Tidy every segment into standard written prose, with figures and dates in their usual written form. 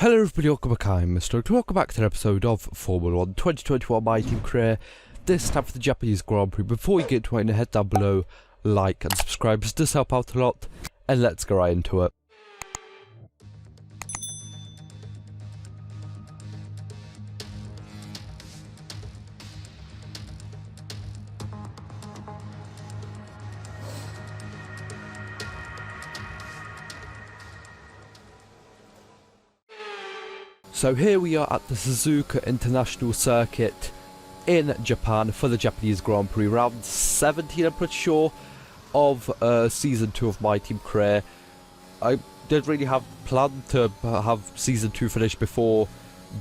Hello everybody, welcome back. I'm MrRedClaw. Welcome back to an episode of Formula 1 2021 My Team Career. This time for the Japanese Grand Prix. Before we get to it, head down below, like and subscribe. It does help out a lot. And let's go right into it. So here we are at the Suzuka International Circuit in Japan for the Japanese Grand Prix, round 17 I'm pretty sure, of Season 2 of My Team Career. I didn't really have planned to have Season 2 finished before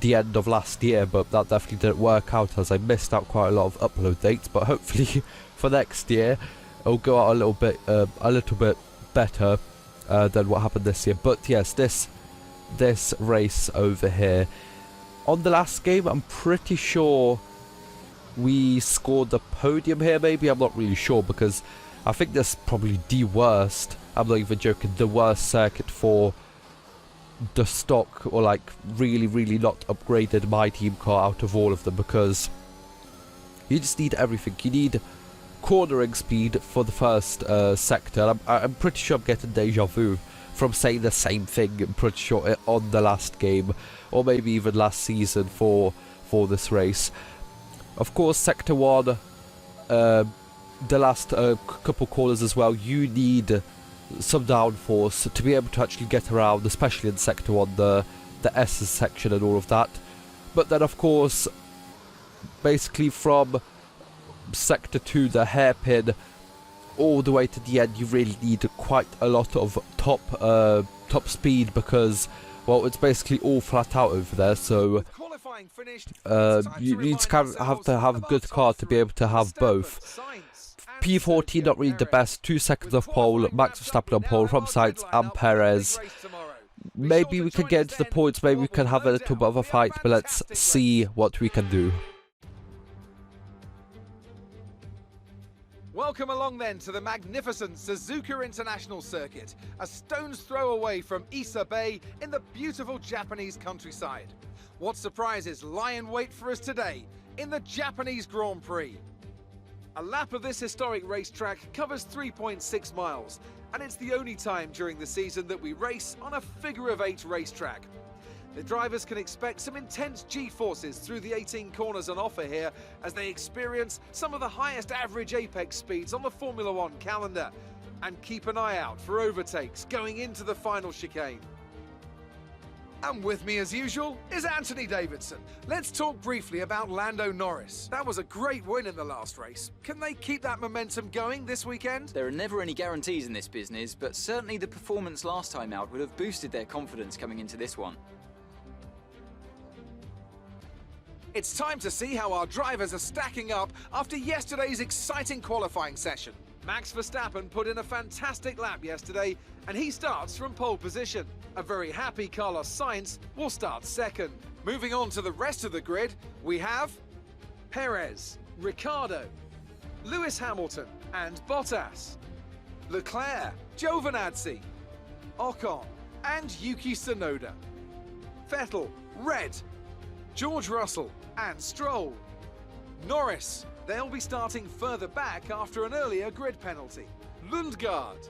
the end of last year, but that definitely didn't work out as I missed out quite a lot of upload dates, but hopefully for next year it'll go out a little bit better than what happened this year. But yes, this race over here, on the last game I'm pretty sure we scored the podium here. Maybe, I'm not really sure, because I think this is probably the worst, I'm not even joking, the worst circuit for the stock or like really not upgraded My Team car out of all of them, because you just need everything. You need cornering speed for the first sector. I'm pretty sure I'm getting deja vu from saying the same thing, I'm pretty sure, on the last game, or maybe even last season for this race. Of course, Sector 1, the last couple corners as well, you need some downforce to be able to actually get around, especially in Sector 1, the S section and all of that. But then, of course, basically from Sector 2, the hairpin, all the way to the end, you really need quite a lot of top speed, because, well, it's basically all flat out over there. So you need to kind of have to have a good car to be able to have both. P14 not really the best, 2 seconds off pole, Max Verstappen on pole from Sainz and Perez. Maybe we can get into the points, maybe we can have a little bit of a fight, but let's see what we can do. Welcome along then to the magnificent Suzuka International Circuit, a stone's throw away from Ise Bay in the beautiful Japanese countryside. What surprises lie in wait for us today in the Japanese Grand Prix? A lap of this historic racetrack covers 3.6 miles, and it's the only time during the season that we race on a figure-of-8 racetrack. The drivers can expect some intense G-forces through the 18 corners on offer here as they experience some of the highest average apex speeds on the Formula 1 calendar. And keep an eye out for overtakes going into the final chicane. And with me as usual is Anthony Davidson. Let's talk briefly about Lando Norris. That was a great win in the last race. Can they keep that momentum going this weekend? There are never any guarantees in this business, but certainly the performance last time out would have boosted their confidence coming into this one. It's time to see how our drivers are stacking up after yesterday's exciting qualifying session. Max Verstappen put in a fantastic lap yesterday, and he starts from pole position. A very happy Carlos Sainz will start second. Moving on to the rest of the grid, we have Perez, Ricciardo, Lewis Hamilton and Bottas, Leclerc, Giovinazzi, Ocon and Yuki Tsunoda, Vettel, Red, George Russell and Stroll. Norris, they'll be starting further back after an earlier grid penalty. Lundgaard,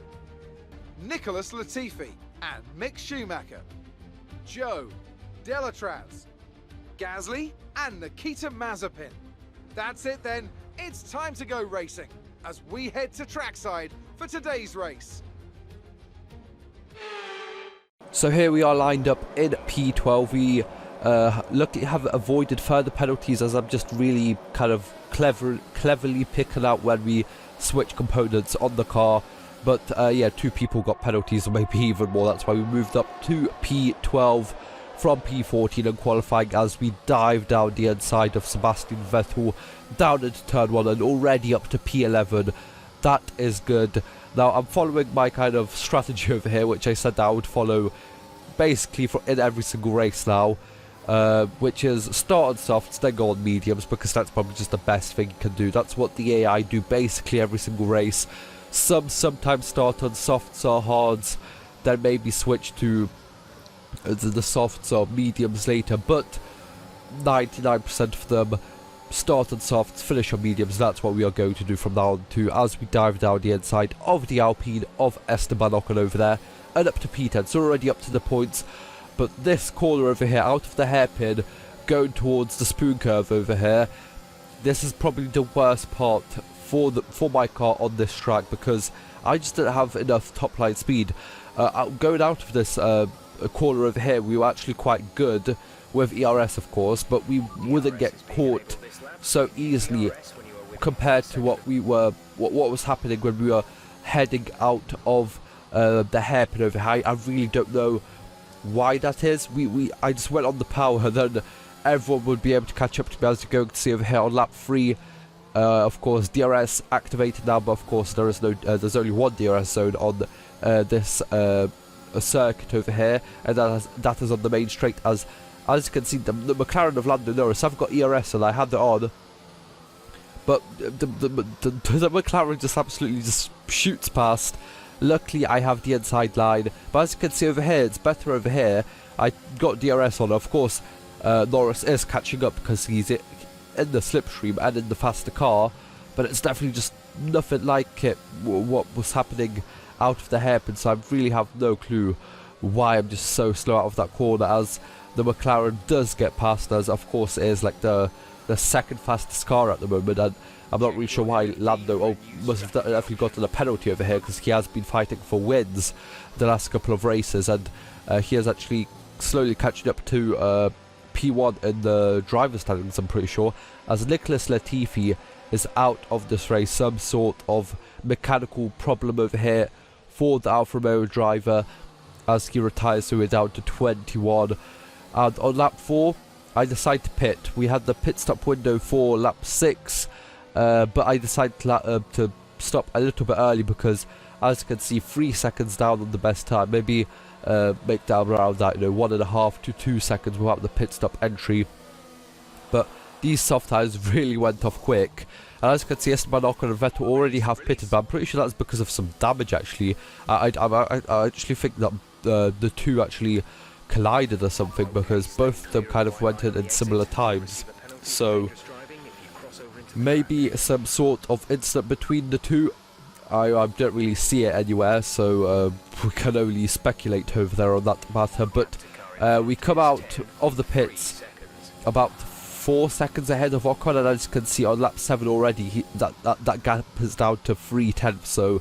Nicholas Latifi and Mick Schumacher, Joe, Delatraz, Gasly and Nikita Mazepin. That's it then, it's time to go racing as we head to trackside for today's race. So here we are lined up in P12. We luckily have avoided further penalties, as I'm just really kind of cleverly picking out when we switch components on the car. But yeah, 2 people got penalties, or maybe even more. That's why we moved up to P12 from P14 in qualifying, as we dive down the inside of Sebastian Vettel down into turn 1 and already up to P11. That is good. Now I'm following my kind of strategy over here, which I said that I would follow basically in every single race now. Which is start on softs, then go on mediums, because that's probably just the best thing you can do. That's what the AI do basically every single race. Sometimes start on softs or hards, then maybe switch to the softs or mediums later, but 99% of them start on softs, finish on mediums. That's what we are going to do from now on to as we dive down the inside of the Alpine of Esteban Ocon over there and up to P10. So already up to the points, but this corner over here out of the hairpin going towards the spoon curve over here, this is probably the worst part for my car on this track because I just didn't have enough top line speed. Going out of this corner over here, we were actually quite good with ERS, of course, but we wouldn't get caught so easily compared to what was happening when we were heading out of the hairpin over here. I really don't know why that is. I just went on the power, and then everyone would be able to catch up to me, as you're going to see over here on lap 3. Of course, DRS activated now, but of course there is no. There's only one DRS zone on this circuit over here, and that is on the main straight. As you can see, the McLaren of Lando Norris, I've got ERS and I had it on, but the McLaren just absolutely just shoots past. Luckily, I have the inside line, but as you can see over here, it's better over here. I got DRS on, of course. Norris is catching up because he's in the slipstream and in the faster car, but it's definitely just nothing like what was happening out of the hairpin, so I really have no clue why I'm just so slow out of that corner, as the McLaren does get past us. Of course, it is like the second fastest car at the moment, and I'm not really sure why Lando must have definitely gotten a penalty over here, because he has been fighting for wins the last couple of races, and he is actually slowly catching up to P1 in the driver's standings, I'm pretty sure, as Nicholas Latifi is out of this race. Some sort of mechanical problem over here for the Alfa Romeo driver as he retires, so we're down to 21. And on lap 4, I decided to pit. We had the pit stop window for lap 6, but I decided to stop a little bit early because, as you can see, 3 seconds down on the best time. Maybe make down around that, 1.5 to 2 seconds without the pit stop entry. But these soft tyres really went off quick. And as you can see, Esteban Ocon and Vettel already have pitted, but I'm pretty sure that's because of some damage, actually. I actually think that the two actually collided or something, because both of them kind of went in similar times. So maybe some sort of incident between the two. I don't really see it anywhere, so we can only speculate over there on that matter. But we come out of the pits about 4 seconds ahead of Ocon, and as you can see on lap 7 already, that gap is down to 3/10. So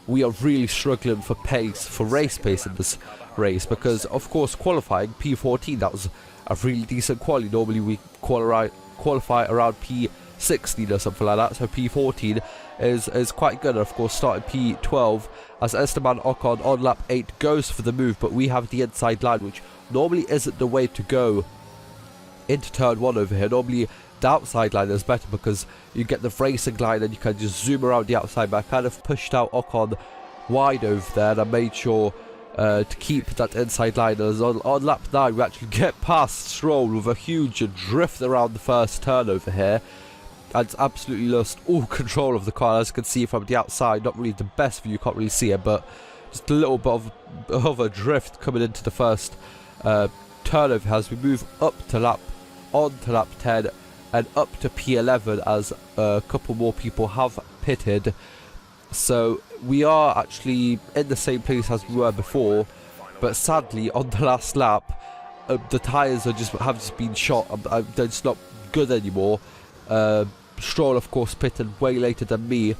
we are really struggling for pace, for race pace in this race, because of course qualifying P14, that was a really decent quali. Normally we qualify around P16 or something like that, so P14 is quite good. And of course starting P12 as Esteban Ocon on lap 8 goes for the move, but we have the inside line, which normally isn't the way to go into turn 1 over here. Normally the outside line is better because you get the racing line and you can just zoom around the outside, but I kind of pushed out Ocon wide over there, and I made sure to keep that inside line. As on lap 9 we actually get past Stroll with a huge drift around the first turn over here, and absolutely lost all control of the car. As you can see from the outside, not really the best view, you can't really see it, but just a little bit of a drift coming into the first turn over as we move up to lap 10 and up to P11 as a couple more people have pitted. So we are actually in the same place as we were before, but sadly on the last lap the tyres have just been shot. They're just not good anymore. Stroll of course pitted way later than me,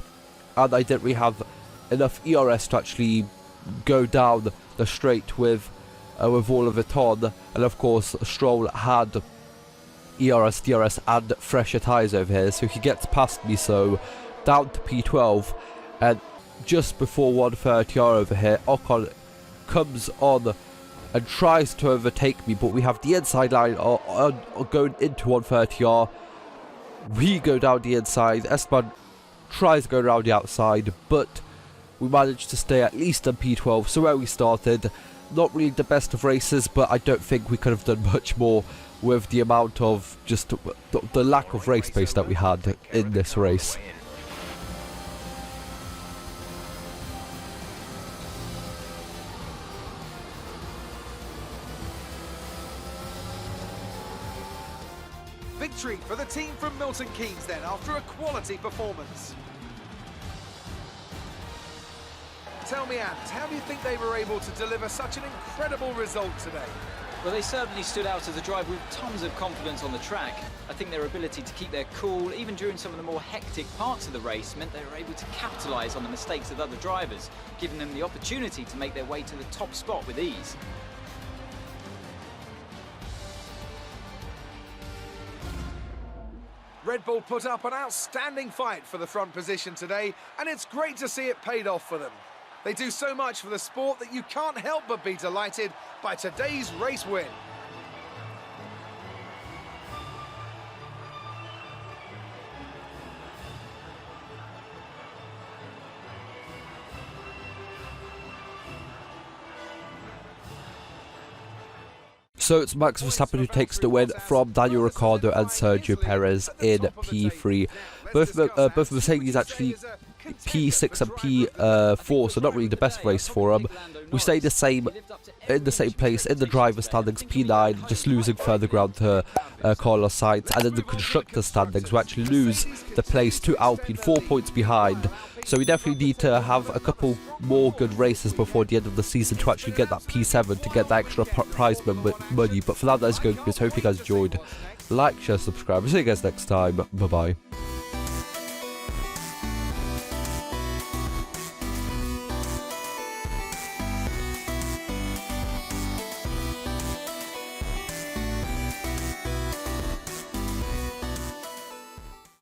and I didn't really have enough ERS to actually go down the straight with all of it on, and of course Stroll had ERS, DRS and fresher tyres over here, so he gets past me, so down to P12. And just before 130R over here, Ocon comes on and tries to overtake me, but we have the inside line going into 130R. We go down the inside, Esteban tries to go around the outside, but we managed to stay at least on P12, so where we started. Not really the best of races, but I don't think we could have done much more with the amount of just the lack of race pace that we had in this race. Victory for the team from Milton Keynes then, after a quality performance. Tell me, Ant, how do you think they were able to deliver such an incredible result today? Well, they certainly stood out as a driver with tons of confidence on the track. I think their ability to keep their cool, even during some of the more hectic parts of the race, meant they were able to capitalise on the mistakes of other drivers, giving them the opportunity to make their way to the top spot with ease. Red Bull put up an outstanding fight for the front position today, and it's great to see it paid off for them. They do so much for the sport that you can't help but be delighted by today's race win. So it's Max Verstappen who takes the win from Daniel Ricciardo and Sergio Perez in P3. Both Mercedes actually P6 and P4, so not really the best race for them. We stay in the same place in the driver's standings, P9, just losing further ground to Carlos Sainz, and in the constructor's standings we actually lose the place to Alpine, 4 points behind. So we definitely need to have a couple more good races before the end of the season to actually get that P7, to get that extra prize money. But for now, that is going to be it. Hope you guys enjoyed. Like, share, subscribe. See you guys next time. Bye bye.